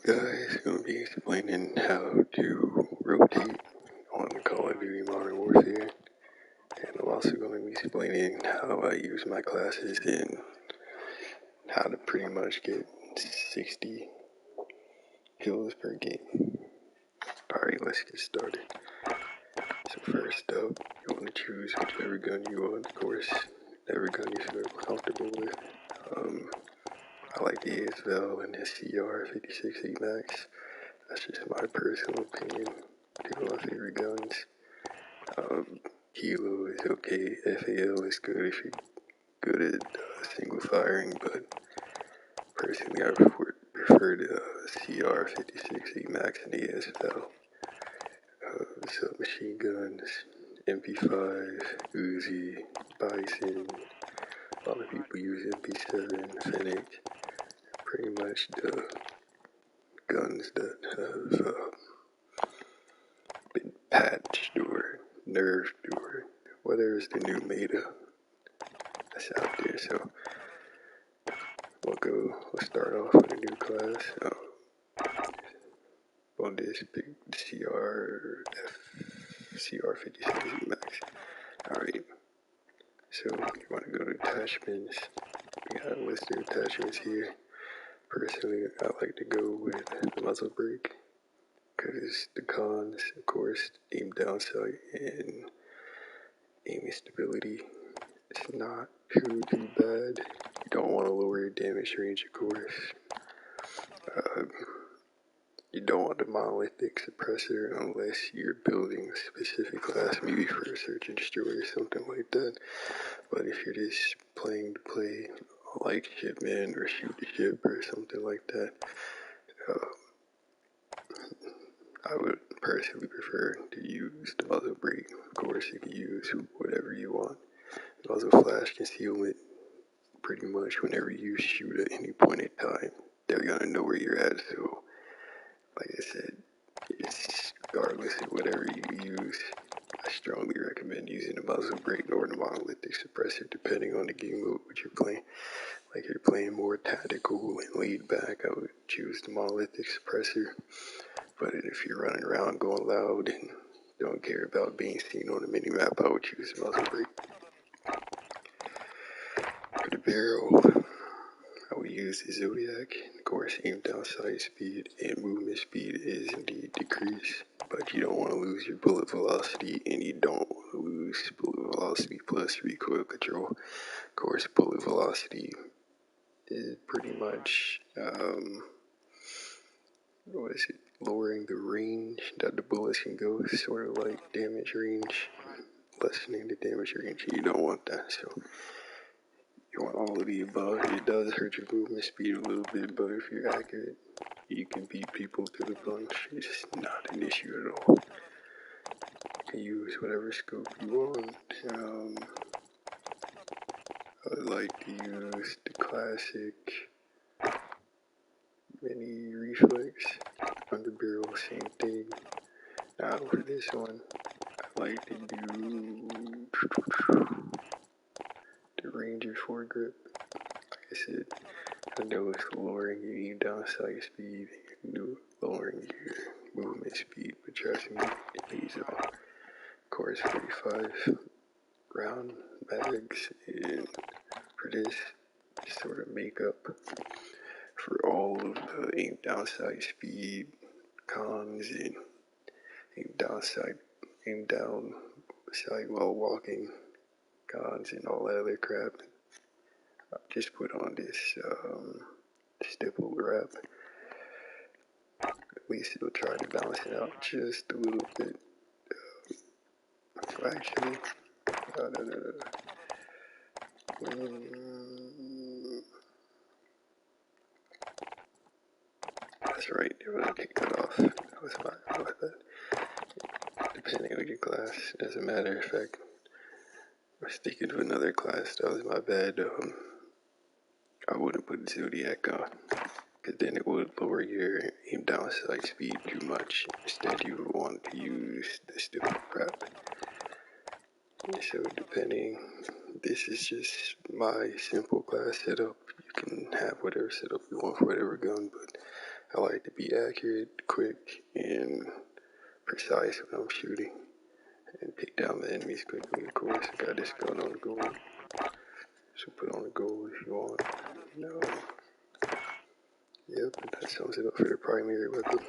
Guys, going to be explaining how to rotate on Call of Duty Modern Warfare, and I'm also going to be explaining how I use my classes and how to pretty much get 60 kills per game. Alright, let's get started. So first up, you want to choose whichever gun you want, of course, whatever gun you feel comfortable with. I like the ASL and the CR56 Max. That's just my personal opinion. Two of my favorite guns. Kilo is okay. FAL is good if you're good at single firing, but personally I prefer the CR56 Max and ASL. Submachine guns, MP5, Uzi, Bison. A lot of people use MP7, Fennec. Pretty much the guns that have been patched or nerfed or whether it's the new meta that's out there. So we'll start off with a new class. On this big CR56 Max. Alright, so you want to go to attachments. We got a list of attachments here. Personally, I like to go with the muzzle brake because the cons, of course, aim down sight and aiming stability. It's not too bad. You don't want to lower your damage range, of course. You don't want the monolithic suppressor unless you're building a specific class, maybe for a search and destroy or something like that. But if you're just playing to play like shipman or shoot the ship or something like that, I would personally prefer to use the muzzle brake. Of course, you can use whatever you want. Muzzle flash concealment, pretty much whenever you shoot at any point in time, they're gonna know where you're at. So, like I said, it's regardless of whatever you use, I strongly recommend using the muzzle brake or the monolithic suppressor, depending on the game mode which you're playing. Like if you're playing more tactical and laid back, I would choose the monolithic suppressor. But if you're running around going loud and don't care about being seen on the minimap, I would choose the muzzle brake. For the barrel, I would use the Zodiac. Of course, aim down sight speed and movement speed is indeed decreased, but you don't want to lose your bullet velocity and you don't want to lose bullet velocity plus recoil control. Of course, bullet velocity is pretty much, lowering the range that the bullets can go, sort of like damage range, lessening the damage range. You don't want that, so you want all of the above. It does hurt your movement speed a little bit, but if you're accurate, you can beat people to the punch. It's not an issue at all. You can use whatever scope you want. I like to use the classic mini reflex. Under barrel, same thing. Now for this one, I like to do the Ranger foregrip. Like I said, I know it's lowering your aim down sight speed, lowering your movement speed, but trust me, it pays off. Of course, 45 round bags, and for this, sort of make up for all of the aim down sight speed cons and aim down sight while walking cons and all that other crap. I just put on this stipple wrap. At least it'll try to balance it out just a little bit. Actually, that's right, it was cut off. That was my bad. Depending on your class, doesn't matter. In fact, I was thinking of another class, that was my bad. I wouldn't put Zodiac on, because then it would lower your aim down sight speed too much. Instead, you would want to use the stipple wrap. So this is just my simple class setup. You can have whatever setup you want for whatever gun, but I like to be accurate, quick, and precise when I'm shooting, and take down the enemies quickly. Of course, I got this gun on the goal, so put on the goal if you want. No. Yep, that sums it up for the primary weapon.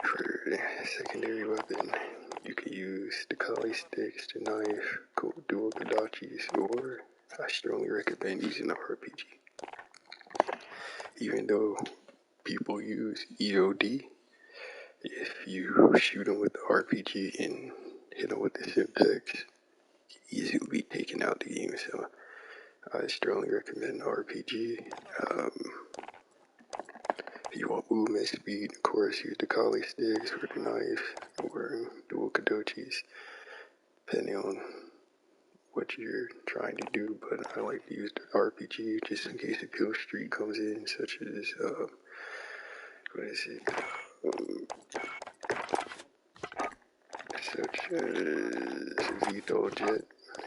For the secondary weapon, you can use the collie sticks, the knife, dual kodachis, or I strongly recommend using the RPG. Even though people use EOD, if you shoot them with the RPG and hit them with the Simtex, easily be taken out the game. So I strongly recommend the RPG. If you want movement speed, of course, use the collie sticks or the knife or dual kodachis, depending on what you're trying to do. But I like to use the RPG just in case a kill streak comes in, such as such as VTOL jet.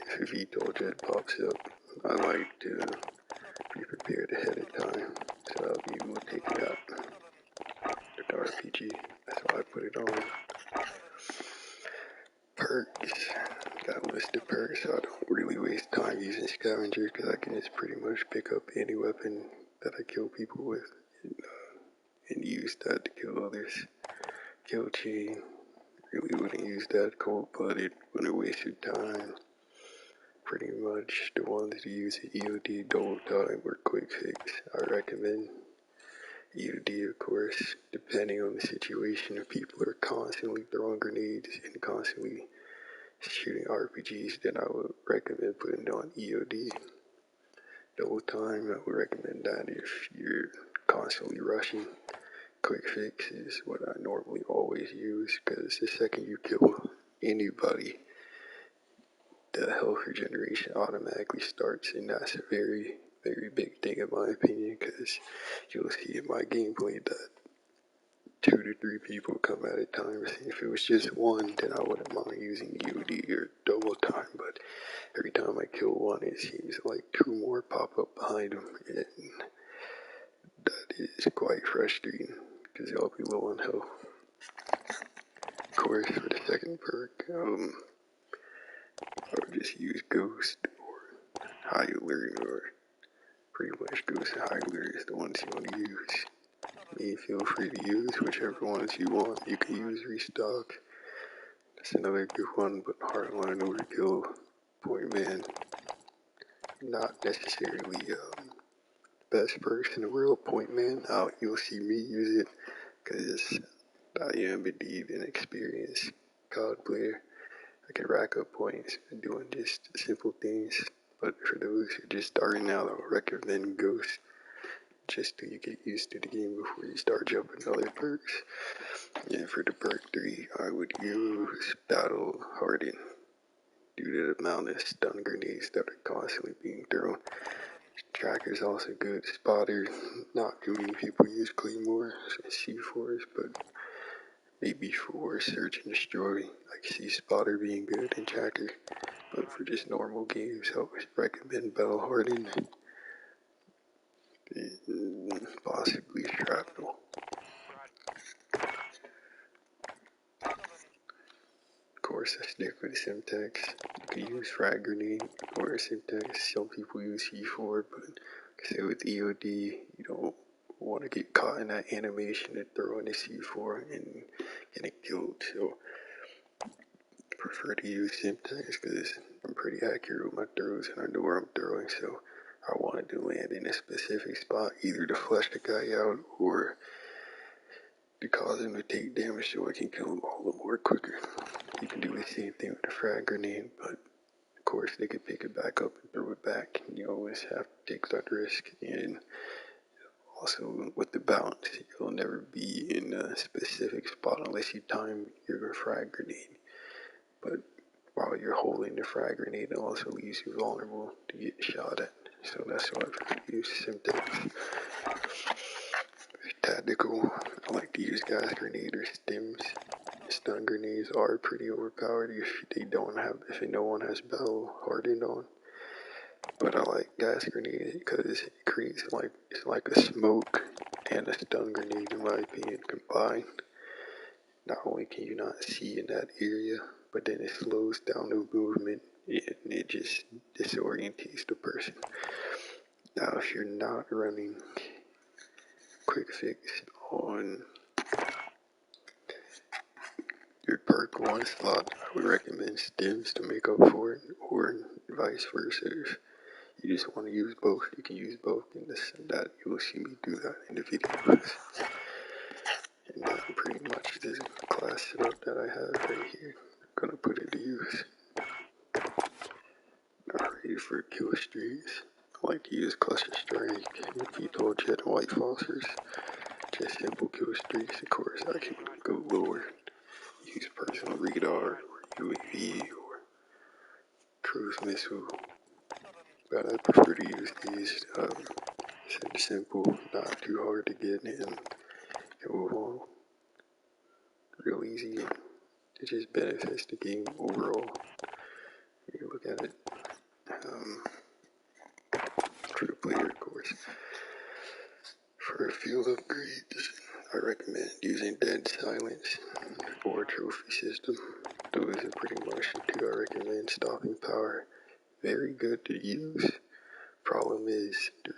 If a VTOL jet pops up, I like to be prepared ahead of time, so I'll be able to take it out with the RPG. That's why I put it on. Perks. Got a list of perks, so I don't really waste time using scavengers because I can just pretty much pick up any weapon that I kill people with and use that to kill others. Kill chain. Really wouldn't use that. Cold-blooded. Wouldn't waste your time. Pretty much the ones that use EOD double time or quick fix. I recommend EOD, of course, depending on the situation. If people are constantly throwing grenades and constantly shooting RPGs, then I would recommend putting on EOD. Double time, I would recommend that if you're constantly rushing. Quick fix is what I normally always use, because the second you kill anybody, the health regeneration automatically starts, and that's a very, very big thing in my opinion, because you'll see in my gameplay that 2 to 3 people come at a time. If it was just one, then I wouldn't mind using EOD or double time, but every time I kill one, it seems like 2 more pop up behind them, and that is quite frustrating, because y'all be low on health. Of course, for the second perk, I would just use Ghost or High Alert, or pretty much Ghost and High Alert is the ones you want to use. Feel free to use whichever ones you want. You can use Restock. That's another good one, but Hardline Overkill, Point Man, not necessarily best perks in the world. Point Man, you'll see me use it, because I am indeed an experienced COD player. I can rack up points doing just simple things, but for those who are just starting out, I would recommend Ghost, just till you get used to the game before you start jumping other perks. And for the perk 3, I would use Battle Harden, due to the amount of stun grenades that are constantly being thrown. Tracker's also good. Spotter, not too many people use Claymore and C4s, but maybe for Search and Destroy, I can see Spotter being good and Tracker. But for just normal games, I would recommend Battle Harden, and possibly Shrapnel. Of course, I stick with Simtex. You can use Frag Grenade or Simtex. Some people use C4, but like I said, with EOD, you don't want to get caught in that animation of throwing a C4 and getting killed. So I prefer to use Simtex because I'm pretty accurate with my throws and I know where I'm throwing. So I wanted to land in a specific spot, either to flush the guy out or to cause him to take damage so I can kill him all the more quicker. You can do the same thing with a frag grenade, but of course they can pick it back up and throw it back. You always have to take that risk. And also with the bounce, you'll never be in a specific spot unless you time your frag grenade. But while you're holding the frag grenade, it also leaves you vulnerable to get shot at. So that's why I use Simtex. Tactical, I like to use gas grenade or stims. Stun grenades are pretty overpowered if no one has Battle Hardened on. But I like gas grenades because it creates it's like a smoke, and a stun grenade, in my opinion, combined. Not only can you not see in that area, but then it slows down the movement and it just disorientates the person. Now, if you're not running quick fix on your perk 1 slot, I would recommend stims to make up for it, or vice versa. If you just want to use both, you can use both, and that you will see me do that in the videos. And that pretty much is the class setup that I have right here. I'm gonna put it to use. Alright, for kill streaks, I like to use Cluster Strike, Veto Jet, and White Fossers. Just simple kill streaks. Of course, I can go lower, use Personal Radar, or UAV, or Cruise Missile. But I prefer to use these. Simple, not too hard to get, and it will real easy. It just benefits the game overall. You look at it for the player, of course. For field upgrades, I recommend using Dead Silence or Trophy System. Those are pretty much the two I recommend. Stopping power, very good to use. Problem is the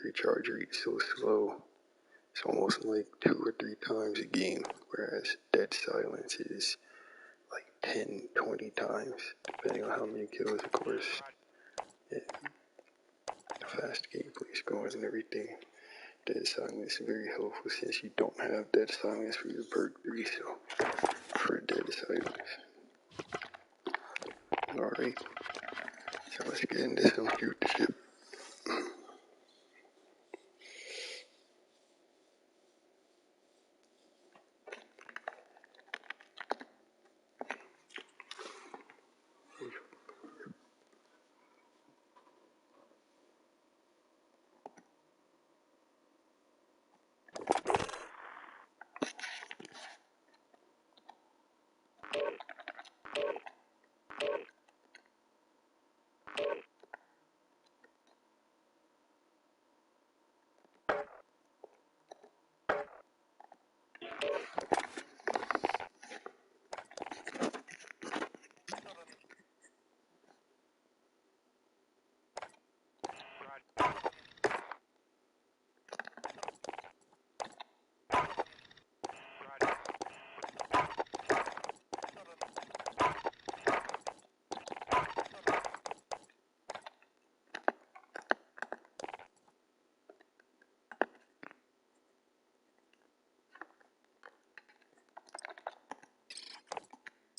recharge rate is so slow. It's almost like 2 or 3 times a game, whereas Dead Silence is like 10, 20 times, depending on how many kills, of course, and fast gameplay is going and everything. Dead Silence is very helpful since you don't have Dead Silence for your perk 3, so for Dead Silence. Alright, so let's get into some ship.